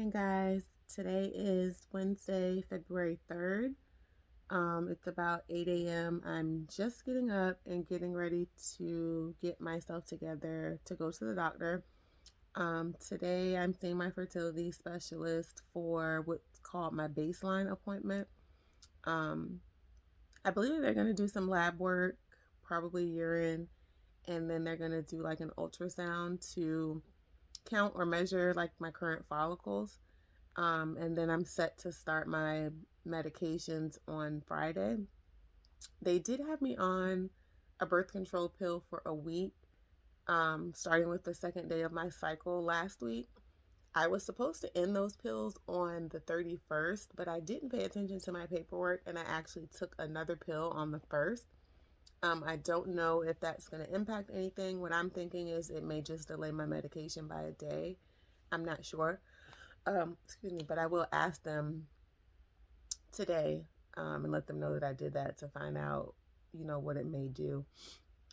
morning, guys. Today is Wednesday, February 3rd. It's about 8 a.m. I'm just getting up and getting ready to get myself together to go to the doctor. Today, I'm seeing my fertility specialist for what's called my baseline appointment. Um, I believe they're going to do some lab work, probably urine, and then they're going to do like an ultrasound to count or measure like my current follicles. And then I'm set to start my medications on Friday. They did have me on a birth control pill for a week, starting with the second day of my cycle last week. I was supposed to end those pills on the 31st, but I didn't pay attention to my paperwork and I actually took another pill on the 1st. I don't know if that's going to impact anything. What I'm thinking is it may just delay my medication by a day. I'm not sure. Excuse me, but I will ask them today, and let them know that I did that to find out, what it may do.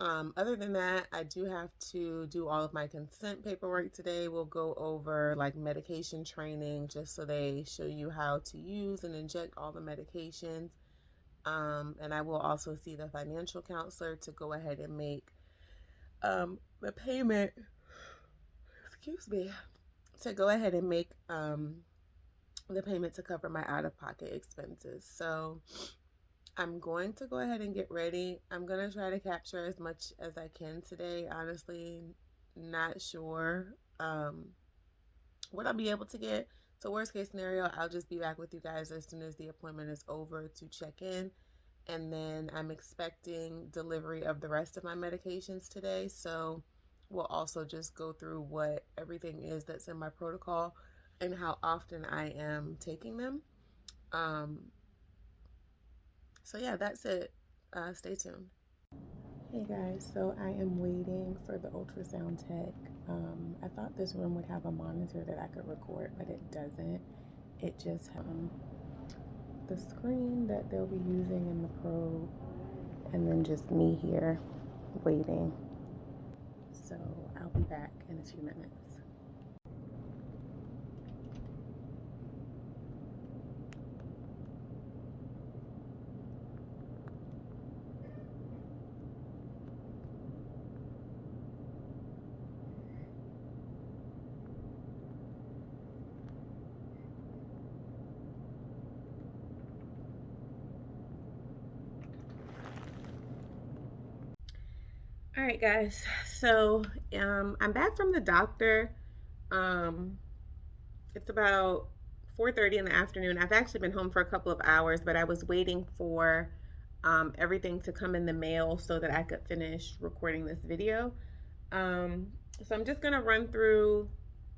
Other than that, I do have to do all of my consent paperwork today. We'll go over like medication training just so they show you how to use and inject all the medications. And I will also see the financial counselor to go ahead and make the payment, excuse me, to go ahead and make the payment to cover my out-of-pocket expenses. So I'm going to go ahead and get ready. I'm going to try to capture as much as I can today. Honestly, not sure what I'll be able to get. So worst case scenario, I'll just be back with you guys as soon as the appointment is over to check in. And then I'm expecting delivery of the rest of my medications today. So we'll also just go through what everything is that's in my protocol and how often I am taking them. So yeah, that's it. Stay tuned. Hey guys, so I am waiting for the ultrasound tech. I thought this room would have a monitor that I could record, but it doesn't. It just has the screen that they'll be using in the probe, and then just me here waiting. So I'll be back in a few minutes. All right, guys. So I'm back from the doctor. It's about 4:30 in the afternoon. I've actually been home for a couple of hours, but I was waiting for everything to come in the mail so that I could finish recording this video. So I'm just gonna run through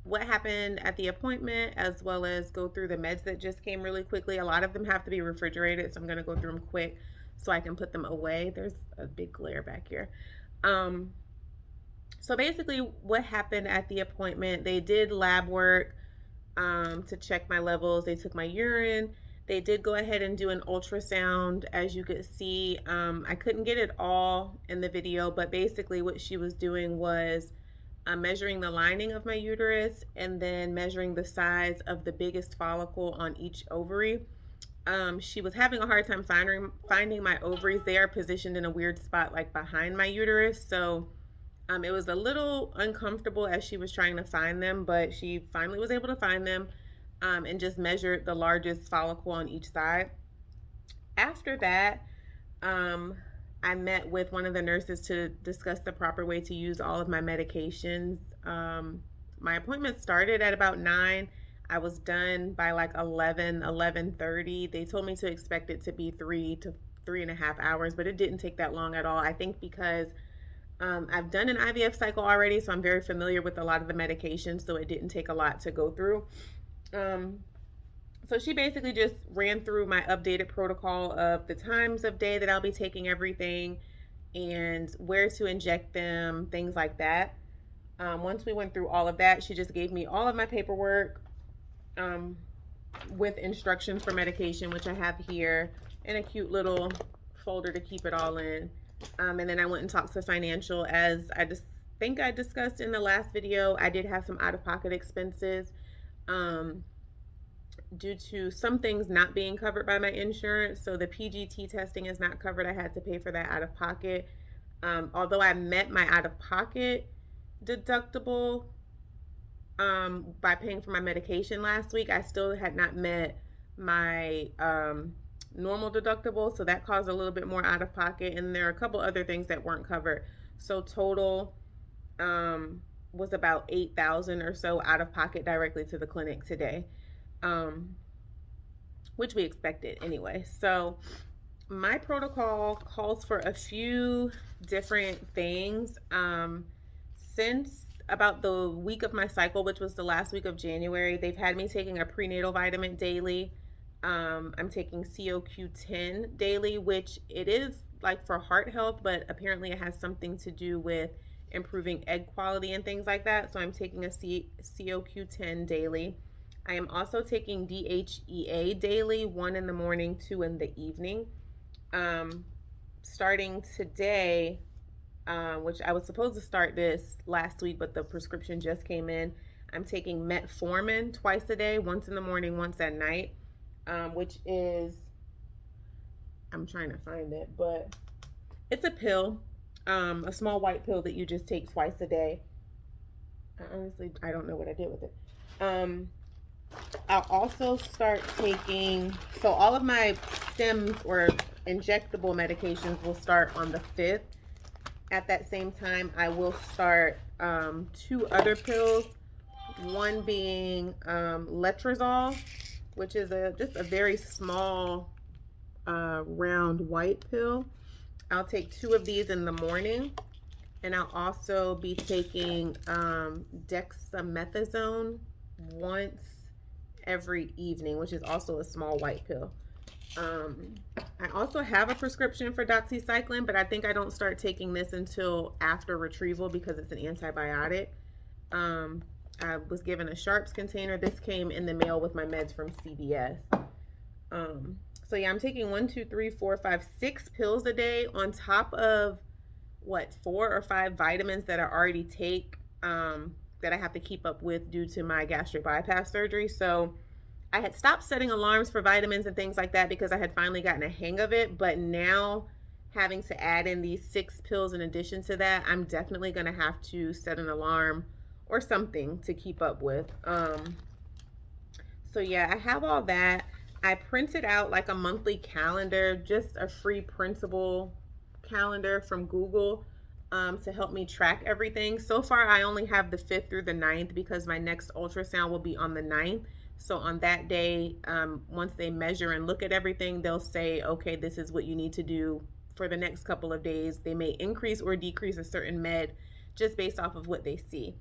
what happened at the appointment as well as go through the meds that just came really quickly. A lot of them have to be refrigerated, so I'm gonna go through them quick so I can put them away. There's a big glare back here. Um, so basically, what happened at the appointment, they did lab work to check my levels. They took my urine. They did go ahead and do an ultrasound. As you could see, I couldn't get it all in the video, but basically, what she was doing was measuring the lining of my uterus and then measuring the size of the biggest follicle on each ovary. She was having a hard time finding my ovaries. They are positioned in a weird spot, like behind my uterus. So it was a little uncomfortable as she was trying to find them, but she finally was able to find them and just measured the largest follicle on each side. After that, I met with one of the nurses to discuss the proper way to use all of my medications. My appointment started at about 9. I was done by like 11:30. They told me to expect it to be 3 to 3.5 hours, but it didn't take that long at all. I think because I've done an IVF cycle already, so I'm very familiar with a lot of the medications, so it didn't take a lot to go through. So she basically just ran through my updated protocol of the times of day that I'll be taking everything and where to inject them, things like that. Once we went through all of that, she just gave me all of my paperwork with instructions for medication, which I have here in a cute little folder to keep it all in. And then I went and talked to financial. As I just think I discussed in the last video, I did have some out-of-pocket expenses. due to some things not being covered by my insurance. So the PGT testing is not covered. I had to pay for that out of pocket. Although I met my out of pocket deductible by paying for my medication last week, I still had not met my normal deductible. So that caused a little bit more out of pocket. And there are a couple other things that weren't covered. So total was about 8,000 or so out of pocket directly to the clinic today, which we expected anyway. So my protocol calls for a few different things. Since about the week of my cycle, which was the last week of January, they've had me taking a prenatal vitamin daily. I'm taking CoQ10 daily, which it is like for heart health, but apparently it has something to do with improving egg quality and things like that. So I'm taking a CoQ10 daily. I am also taking DHEA daily, 1 in the morning, 2 in the evening. Starting today, which I was supposed to start this last week, but the prescription just came in. I'm taking metformin twice a day, once in the morning, once at night, which is, I'm trying to find it, but it's a pill, a small white pill that you just take twice a day. I don't know what I did with it. I'll also start taking, so all of my stems or injectable medications will start on the 5th. At that same time, I will start 2 other pills, one being letrozole, which is just a very small round white pill. I'll take 2 of these in the morning, and I'll also be taking dexamethasone once every evening, which is also a small white pill. I also have a prescription for doxycycline, but I think I don't start taking this until after retrieval because it's an antibiotic. I was given a Sharps container. This came in the mail with my meds from CVS. So yeah, I'm taking 1, 2, 3, 4, 5, 6 pills a day on top of 4 or 5 vitamins that I already take that I have to keep up with due to my gastric bypass surgery. So I had stopped setting alarms for vitamins and things like that because I had finally gotten a hang of it. But now having to add in these 6 pills in addition to that, I'm definitely going to have to set an alarm or something to keep up with. So yeah, I have all that. I printed out like a monthly calendar, just a free printable calendar from Google to help me track everything. So far, I only have the 5th through the 9th because my next ultrasound will be on the 9th. So on that day, once they measure and look at everything, they'll say, okay, this is what you need to do for the next couple of days. They may increase or decrease a certain med just based off of what they see.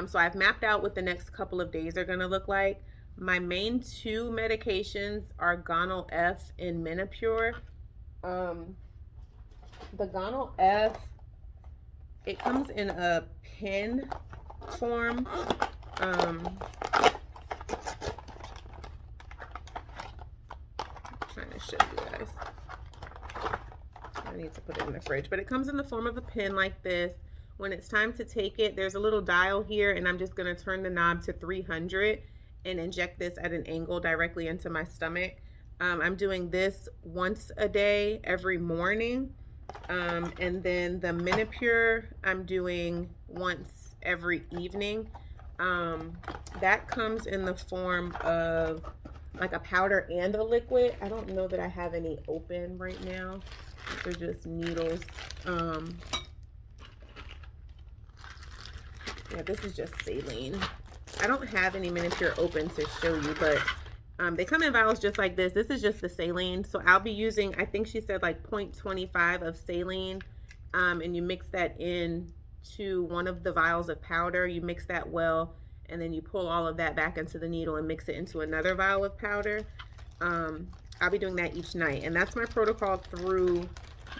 So I've mapped out what the next couple of days are going to look like. My main 2 medications are Gonal-F and Menopur. The Gonal-F, it comes in a pen form. I'm trying to show you guys. I need to put it in the fridge, but it comes in the form of a pen like this. When it's time to take it, there's a little dial here, and I'm just going to turn the knob to 300 and inject this at an angle directly into my stomach. I'm doing this once a day every morning. And then the Menopur I'm doing once every evening. That comes in the form of like a powder and a liquid. I don't know that I have any open right now. They're just needles. Yeah, this is just saline. I don't have any Menopur open to show you, but they come in vials just like this. This is just the saline. So I'll be using, I think she said like 0.25 of saline. And you mix that in to one of the vials of powder. You mix that well, and then you pull all of that back into the needle and mix it into another vial of powder. I'll be doing that each night. And that's my protocol through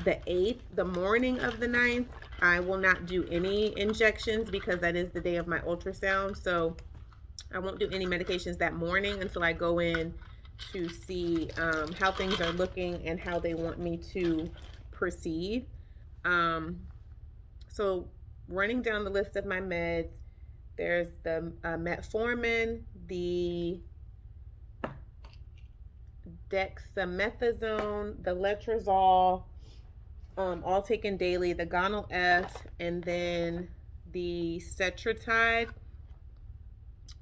the 8th. The morning of the 9th, I will not do any injections because that is the day of my ultrasound. So I won't do any medications that morning until I go in to see how things are looking and how they want me to proceed. So running down the list of my meds, there's the metformin, the dexamethasone, the letrozole, all taken daily, the Gonal F, and then the Cetrotide.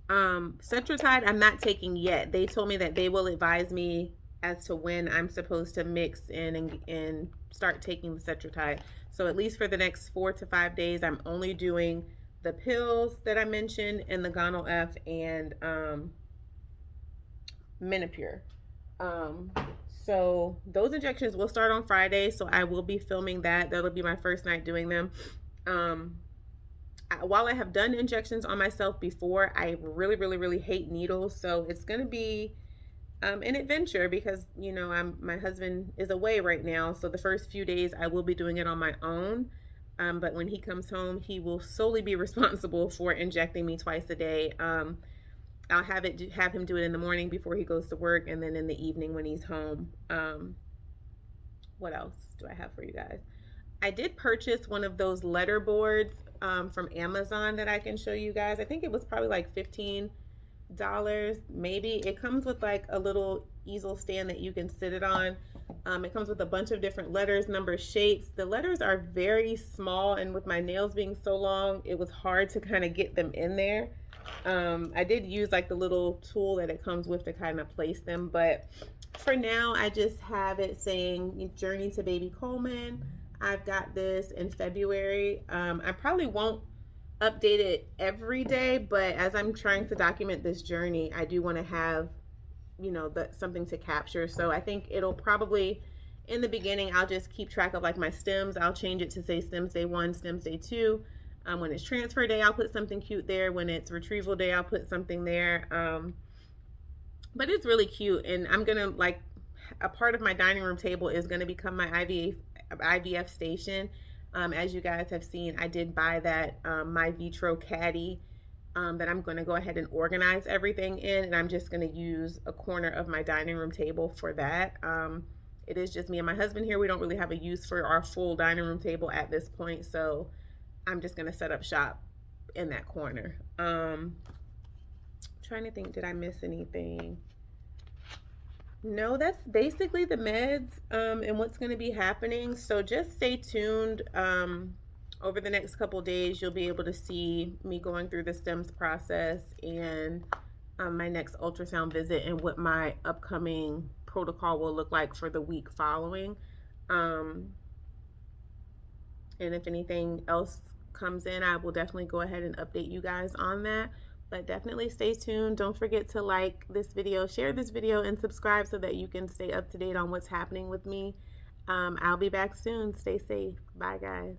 Cetrotide I'm not taking yet. They told me that they will advise me as to when I'm supposed to mix in and start taking the Cetrotide. So at least for the next 4 to 5 days, I'm only doing the pills that I mentioned and the Gonal F and Menopur. Um, so those injections will start on Friday. So I will be filming that. That'll be my first night doing them. While I have done injections on myself before, I really hate needles. So it's going to be an adventure because, you know, my husband is away right now. So the first few days I will be doing it on my own. But when he comes home, he will solely be responsible for injecting me twice a day. I'll have him do it in the morning before he goes to work, and then in the evening when he's home. What else do I have for you guys? I did purchase one of those letter boards from Amazon that I can show you guys. I think it was probably like $15, maybe. It comes with like a little easel stand that you can sit it on. It comes with a bunch of different letters, numbers, shapes. The letters are very small, and with my nails being so long, it was hard to kind of get them in there. I did use like the little tool that it comes with to kind of place them, but for now I just have it saying Journey to Baby Coleman. I've got this in February. I probably won't update it every day, but as I'm trying to document this journey, I do want to have, you know, something to capture. So I think it'll probably, in the beginning, I'll just keep track of like my stems. I'll change it to say stems day 1, stems day 2. When it's transfer day, I'll put something cute there. When it's retrieval day, I'll put something there. But it's really cute, and I'm gonna, like, a part of my dining room table is gonna become my IVF station. As you guys have seen, I did buy that My Vitro caddy that I'm going to go ahead and organize everything in, and I'm just going to use a corner of my dining room table for that. It is just me and my husband here. We don't really have a use for our full dining room table at this point, so I'm just going to set up shop in that corner. Trying to think, did I miss anything? No, that's basically the meds and what's going to be happening. So just stay tuned. Over the next couple days, you'll be able to see me going through the stems process and my next ultrasound visit and what my upcoming protocol will look like for the week following. And if anything else comes in, I will definitely go ahead and update you guys on that. But definitely stay tuned. Don't forget to like this video, share this video, and subscribe so that you can stay up to date on what's happening with me. I'll be back soon. Stay safe. Bye, guys.